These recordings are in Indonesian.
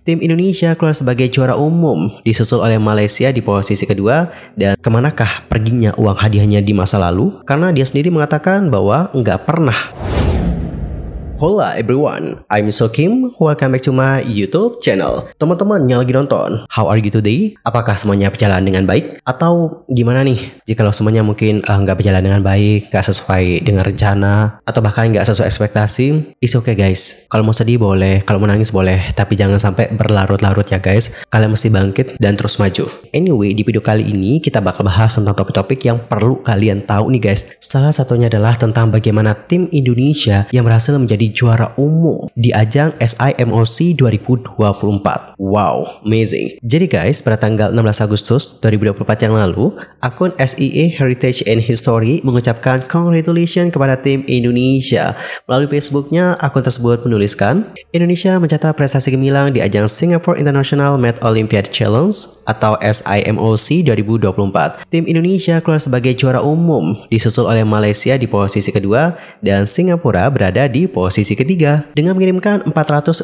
Tim Indonesia keluar sebagai juara umum, disusul oleh Malaysia di posisi kedua. Dan kemanakah perginya uang hadiahnya di masa lalu? Karena dia sendiri mengatakan bahwa nggak pernah. Hola everyone, I'm Sokim. Welcome back to my YouTube channel. Teman-teman yang lagi nonton, how are you today? Apakah semuanya berjalan dengan baik? Atau gimana nih? Jikalau semuanya mungkin nggak berjalan dengan baik, nggak sesuai dengan rencana, atau bahkan nggak sesuai ekspektasi, it's okay guys. Kalau mau sedih boleh, kalau mau nangis boleh, tapi jangan sampai berlarut-larut ya guys. Kalian mesti bangkit dan terus maju. Anyway, di video kali ini kita bakal bahas tentang topik-topik yang perlu kalian tahu nih guys. Salah satunya adalah tentang bagaimana tim Indonesia yang berhasil menjadi juara umum di ajang SIMOC 2024. Wow, amazing. Jadi guys, pada tanggal 16 Agustus 2024 yang lalu, akun SIA Heritage and History mengucapkan congratulations kepada tim Indonesia. Melalui Facebooknya, akun tersebut menuliskan, Indonesia mencatat prestasi gemilang di ajang Singapore International Math Olympiad Challenge atau SIMOC 2024. Tim Indonesia keluar sebagai juara umum, disusul oleh Malaysia di posisi kedua dan Singapura berada di posisi ketiga. Dengan mengirimkan 456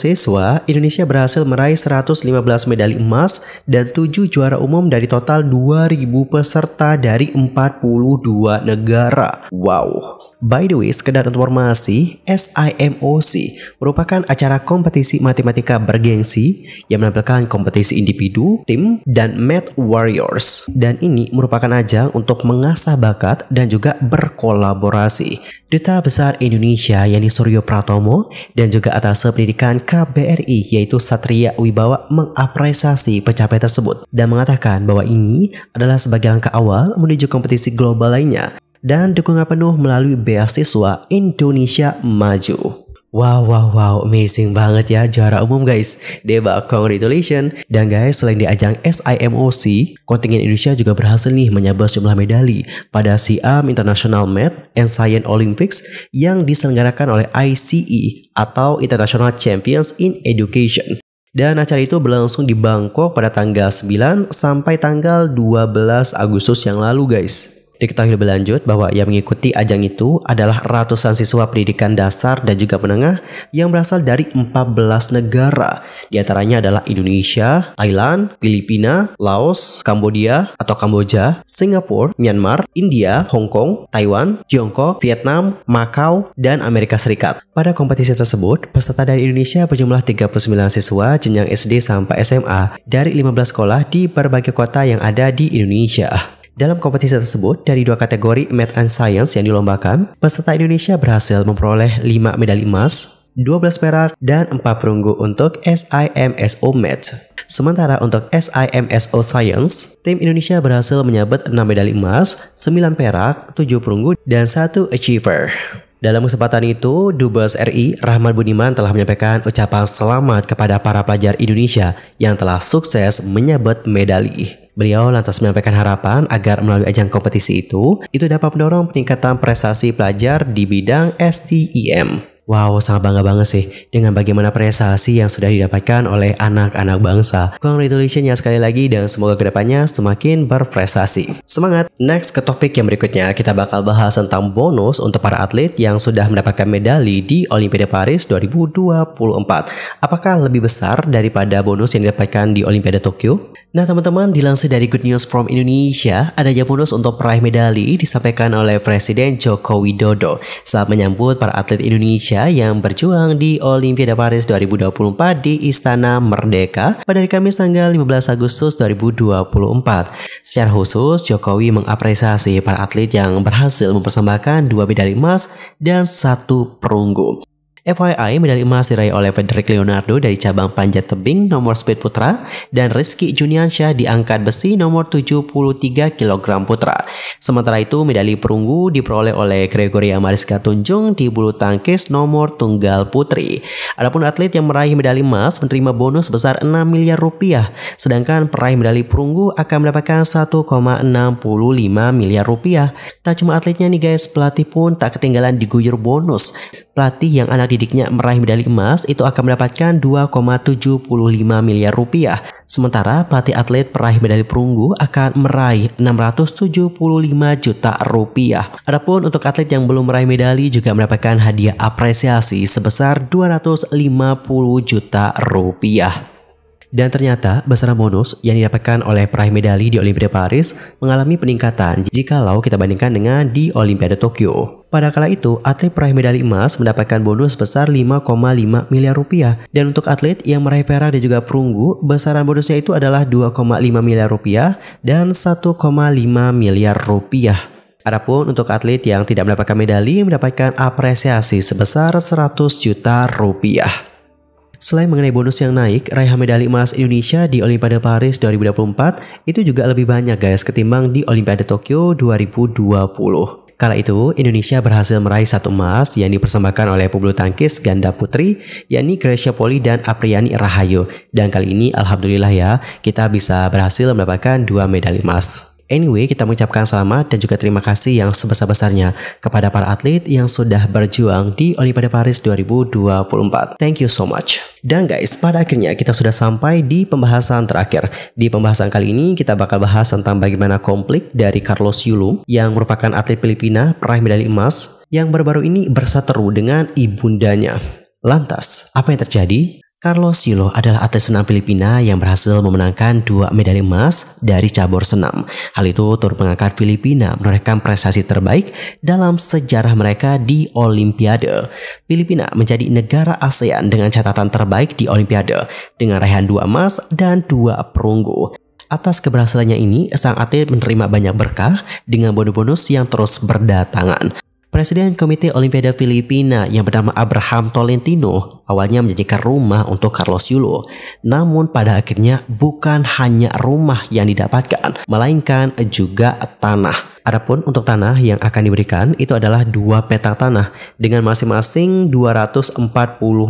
siswa, Indonesia berhasil meraih 115 medali emas dan 7 juara umum dari total 2000 peserta dari 42 negara. Wow. By the way, sekedar informasi, SIMOC merupakan acara kompetisi matematika bergengsi yang menampilkan kompetisi individu, tim, dan math warriors. Dan ini merupakan ajang untuk mengasah bakat dan juga berkolaborasi. Duta Besar Indonesia yakni Suryo Pratomo dan juga Atas Pendidikan KBRI yaitu Satria Wibawa mengapresiasi pencapaian tersebut dan mengatakan bahwa ini adalah sebagai langkah awal menuju kompetisi global lainnya dan dukungan penuh melalui beasiswa Indonesia Maju. Wow, amazing banget ya juara umum guys. Deba, congratulations. Dan guys, selain di ajang SIMOC, kontingen Indonesia juga berhasil nih menyabet sejumlah medali pada SIAM International Math and Science Olympics yang diselenggarakan oleh ICE atau International Champions in Education. Dan acara itu berlangsung di Bangkok pada tanggal 9 sampai tanggal 12 Agustus yang lalu guys. Diketahui lebih lanjut bahwa yang mengikuti ajang itu adalah ratusan siswa pendidikan dasar dan juga menengah yang berasal dari 14 negara. Di antaranya adalah Indonesia, Thailand, Filipina, Laos, Kamboja, Singapura, Myanmar, India, Hong Kong, Taiwan, Tiongkok, Vietnam, Macau, dan Amerika Serikat. Pada kompetisi tersebut, peserta dari Indonesia berjumlah 39 siswa jenjang SD sampai SMA dari 15 sekolah di berbagai kota yang ada di Indonesia. Dalam kompetisi tersebut, dari 2 kategori Math and Science yang dilombakan, peserta Indonesia berhasil memperoleh 5 medali emas, 12 perak, dan 4 perunggu untuk SIMSO Math. Sementara untuk SIMSO Science, tim Indonesia berhasil menyabet 6 medali emas, 9 perak, 7 perunggu, dan 1 achiever. Dalam kesempatan itu, Dubes RI Rahmat Budiman telah menyampaikan ucapan selamat kepada para pelajar Indonesia yang telah sukses menyabet medali. Beliau lantas menyampaikan harapan agar melalui ajang kompetisi itu dapat mendorong peningkatan prestasi pelajar di bidang STEM. Wow, sangat bangga banget sih dengan bagaimana prestasi yang sudah didapatkan oleh anak-anak bangsa. Congratulations ya sekali lagi dan semoga kedepannya semakin berprestasi. Semangat! Next ke topik yang berikutnya, kita bakal bahas tentang bonus untuk para atlet yang sudah mendapatkan medali di Olimpiade Paris 2024. Apakah lebih besar daripada bonus yang didapatkan di Olimpiade Tokyo? Nah teman-teman, dilansir dari Good News from Indonesia, adanya bonus untuk peraih medali disampaikan oleh Presiden Joko Widodo saat menyambut para atlet Indonesia yang berjuang di Olimpiade Paris 2024 di Istana Merdeka pada hari Kamis tanggal 15 Agustus 2024. Secara khusus, Jokowi mengapresiasi para atlet yang berhasil mempersembahkan 2 medali emas dan 1 perunggu. FYI, medali emas diraih oleh Frederick Leonardo dari cabang panjat tebing nomor speed putra dan Rizky Juniansyah di angkat besi nomor 73 kg putra. Sementara itu, medali perunggu diperoleh oleh Gregoria Mariska Tunjung di bulu tangkis nomor tunggal putri. Adapun atlet yang meraih medali emas menerima bonus sebesar 6 miliar rupiah, sedangkan peraih medali perunggu akan mendapatkan 1,65 miliar rupiah. Tak cuma atletnya nih guys, pelatih pun tak ketinggalan diguyur bonus. Pelatih yang anak didiknya meraih medali emas itu akan mendapatkan 2,75 miliar rupiah. Sementara pelatih atlet peraih medali perunggu akan meraih 675 juta rupiah. Adapun untuk atlet yang belum meraih medali juga mendapatkan hadiah apresiasi sebesar 250 juta rupiah. Dan ternyata besaran bonus yang didapatkan oleh peraih medali di Olimpiade Paris mengalami peningkatan jikalau kita bandingkan dengan di Olimpiade Tokyo. Pada kala itu, atlet peraih medali emas mendapatkan bonus sebesar 5,5 miliar rupiah. Dan untuk atlet yang meraih perak dan juga perunggu, besaran bonusnya itu adalah 2,5 miliar rupiah dan 1,5 miliar rupiah. Adapun untuk atlet yang tidak mendapatkan medali mendapatkan apresiasi sebesar 100 juta rupiah. Selain mengenai bonus yang naik, raihan medali emas Indonesia di Olimpiade Paris 2024 itu juga lebih banyak guys ketimbang di Olimpiade Tokyo 2020. Kala itu, Indonesia berhasil meraih 1 emas yang dipersembahkan oleh pebulu tangkis ganda putri, yakni Grecia Poli dan Apriani Rahayu. Dan kali ini, alhamdulillah ya, kita bisa berhasil mendapatkan 2 medali emas. Anyway, kita mengucapkan selamat dan juga terima kasih yang sebesar-besarnya kepada para atlet yang sudah berjuang di Olimpiade Paris 2024. Thank you so much. Dan guys, pada akhirnya kita sudah sampai di pembahasan terakhir. Di pembahasan kali ini kita bakal bahas tentang bagaimana konflik dari Carlos Yulung yang merupakan atlet Filipina peraih medali emas yang baru-baru ini berseteru dengan ibundanya. Lantas, apa yang terjadi? Carlos Yulung adalah atlet senam Filipina yang berhasil memenangkan 2 medali emas dari cabur senam. Hal itu turut mengangkat Filipina menorehkan prestasi terbaik dalam sejarah mereka di Olimpiade. Filipina menjadi negara ASEAN dengan catatan terbaik di Olimpiade dengan raihan 2 emas dan 2 perunggu. Atas keberhasilannya ini, sang atlet menerima banyak berkah dengan bonus-bonus yang terus berdatangan. Presiden Komite Olimpiade Filipina yang bernama Abraham Tolentino awalnya menjanjikan rumah untuk Carlos Yulung. Namun pada akhirnya bukan hanya rumah yang didapatkan, melainkan juga tanah. Adapun untuk tanah yang akan diberikan itu adalah 2 petak tanah dengan masing-masing 240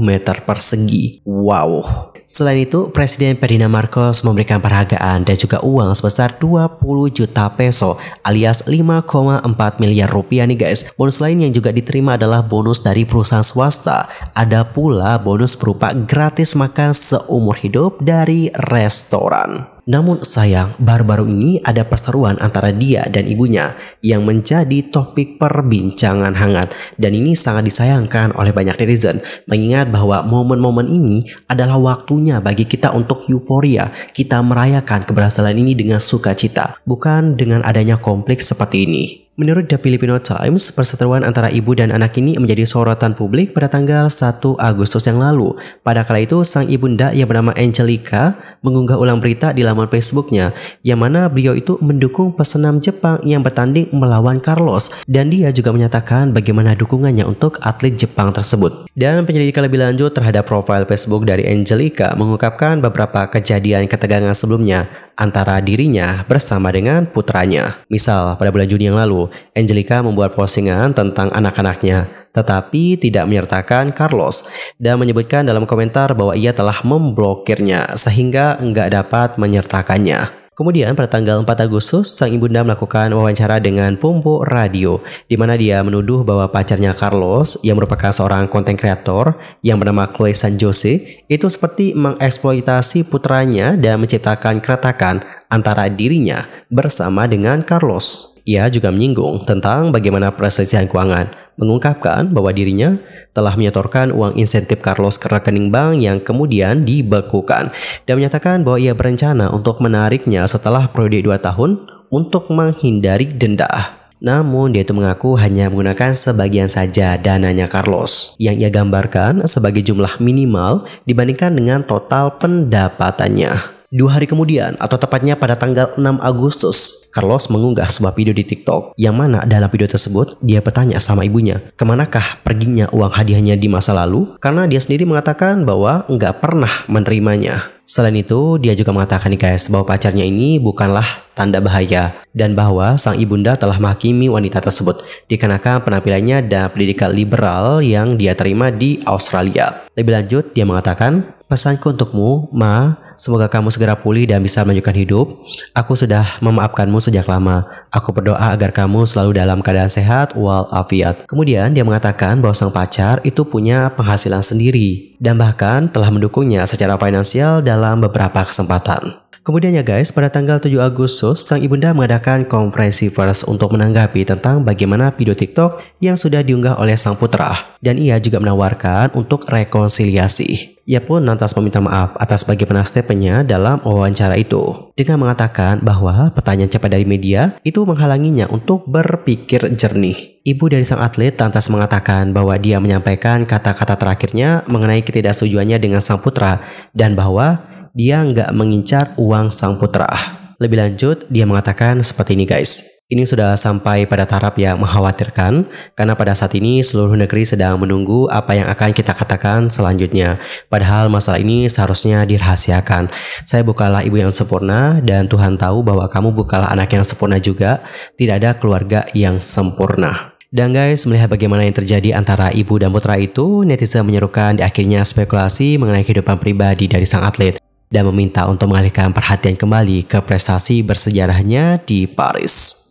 meter persegi. Wow. Selain itu, Presiden Ferdinand Marcos memberikan penghargaan dan juga uang sebesar 20 juta peso alias 5,4 miliar rupiah nih guys. Bonus lain yang juga diterima adalah bonus dari perusahaan swasta. Ada pula bonus berupa gratis makan seumur hidup dari restoran. Namun sayang, baru-baru ini ada perseteruan antara dia dan ibunya yang menjadi topik perbincangan hangat. Dan ini sangat disayangkan oleh banyak netizen, mengingat bahwa momen-momen ini adalah waktunya bagi kita untuk euforia. Kita merayakan keberhasilan ini dengan sukacita, bukan dengan adanya konflik seperti ini. Menurut The Filipino Times, perseteruan antara ibu dan anak ini menjadi sorotan publik pada tanggal 1 Agustus yang lalu. Pada kala itu, sang ibunda yang bernama Angelica mengunggah ulang berita di laman Facebooknya, yang mana beliau itu mendukung pesenam Jepang yang bertanding melawan Carlos, dan dia juga menyatakan bagaimana dukungannya untuk atlet Jepang tersebut. Dan penyelidikan lebih lanjut terhadap profil Facebook dari Angelica mengungkapkan beberapa kejadian ketegangan sebelumnya antara dirinya bersama dengan putranya. Misal, pada bulan Juni yang lalu, Angelica membuat postingan tentang anak-anaknya, tetapi tidak menyertakan Carlos, dan menyebutkan dalam komentar bahwa ia telah memblokirnya sehingga nggak dapat menyertakannya. Kemudian pada tanggal 4 Agustus, sang ibunda melakukan wawancara dengan Pompo Radio, di mana dia menuduh bahwa pacarnya Carlos, yang merupakan seorang konten kreator yang bernama Chloe San Jose, itu seperti mengeksploitasi putranya dan menciptakan keretakan antara dirinya bersama dengan Carlos. Ia juga menyinggung tentang bagaimana perselisihan keuangan, mengungkapkan bahwa dirinya telah menyetorkan uang insentif Carlos ke rekening bank yang kemudian dibekukan, dan menyatakan bahwa ia berencana untuk menariknya setelah periode 2 tahun untuk menghindari denda. Namun dia itu mengaku hanya menggunakan sebagian saja dananya Carlos, yang ia gambarkan sebagai jumlah minimal dibandingkan dengan total pendapatannya. 2 hari kemudian, atau tepatnya pada tanggal 6 Agustus, Carlos mengunggah sebuah video di TikTok, yang mana dalam video tersebut dia bertanya sama ibunya, kemanakah perginya uang hadiahnya di masa lalu, karena dia sendiri mengatakan bahwa nggak pernah menerimanya. Selain itu, dia juga mengatakan nih guys, bahwa pacarnya ini bukanlah tanda bahaya, dan bahwa sang ibunda telah menghakimi wanita tersebut dikarenakan penampilannya dan pendidikan liberal yang dia terima di Australia. Lebih lanjut, dia mengatakan, pesanku untukmu, Ma, semoga kamu segera pulih dan bisa melanjutkan hidup. Aku sudah memaafkanmu sejak lama. Aku berdoa agar kamu selalu dalam keadaan sehat walafiat. Kemudian dia mengatakan bahwa sang pacar itu punya penghasilan sendiri dan bahkan telah mendukungnya secara finansial dalam beberapa kesempatan. Kemudian ya guys, pada tanggal 7 Agustus, sang ibunda mengadakan konferensi pers untuk menanggapi tentang bagaimana video TikTok yang sudah diunggah oleh sang putra. Dan ia juga menawarkan untuk rekonsiliasi. Ia pun lantas meminta maaf atas bagaimana stepnya dalam wawancara itu. Dengan mengatakan bahwa pertanyaan cepat dari media itu menghalanginya untuk berpikir jernih. Ibu dari sang atlet lantas mengatakan bahwa dia menyampaikan kata-kata terakhirnya mengenai ketidaksetujuannya dengan sang putra dan bahwa dia nggak mengincar uang sang putra. Lebih lanjut, dia mengatakan seperti ini guys. Ini sudah sampai pada taraf yang mengkhawatirkan karena pada saat ini seluruh negeri sedang menunggu apa yang akan kita katakan selanjutnya. Padahal masalah ini seharusnya dirahasiakan. Saya bukanlah ibu yang sempurna dan Tuhan tahu bahwa kamu bukanlah anak yang sempurna juga. Tidak ada keluarga yang sempurna. Dan guys, melihat bagaimana yang terjadi antara ibu dan putra itu, netizen menyerukan di akhirnya spekulasi mengenai kehidupan pribadi dari sang atlet dan meminta untuk mengalihkan perhatian kembali ke prestasi bersejarahnya di Paris.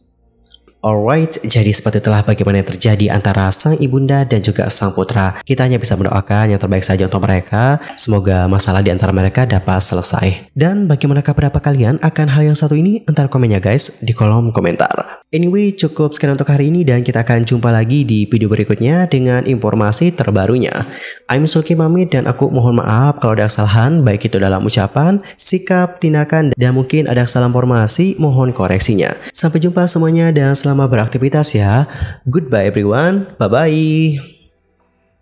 Alright, jadi seperti itulah bagaimana yang terjadi antara sang ibunda dan juga sang putra. Kita hanya bisa mendoakan yang terbaik saja untuk mereka. Semoga masalah di antara mereka dapat selesai. Dan bagaimanakah pendapat kalian akan hal yang satu ini? Antar komennya guys di kolom komentar. Anyway, cukup sekian untuk hari ini dan kita akan jumpa lagi di video berikutnya dengan informasi terbarunya. I'm Sulky pamit dan aku mohon maaf kalau ada kesalahan baik itu dalam ucapan, sikap, tindakan, dan mungkin ada kesalahan informasi, mohon koreksinya. Sampai jumpa semuanya dan selamat beraktivitas ya. Goodbye everyone. Bye-bye.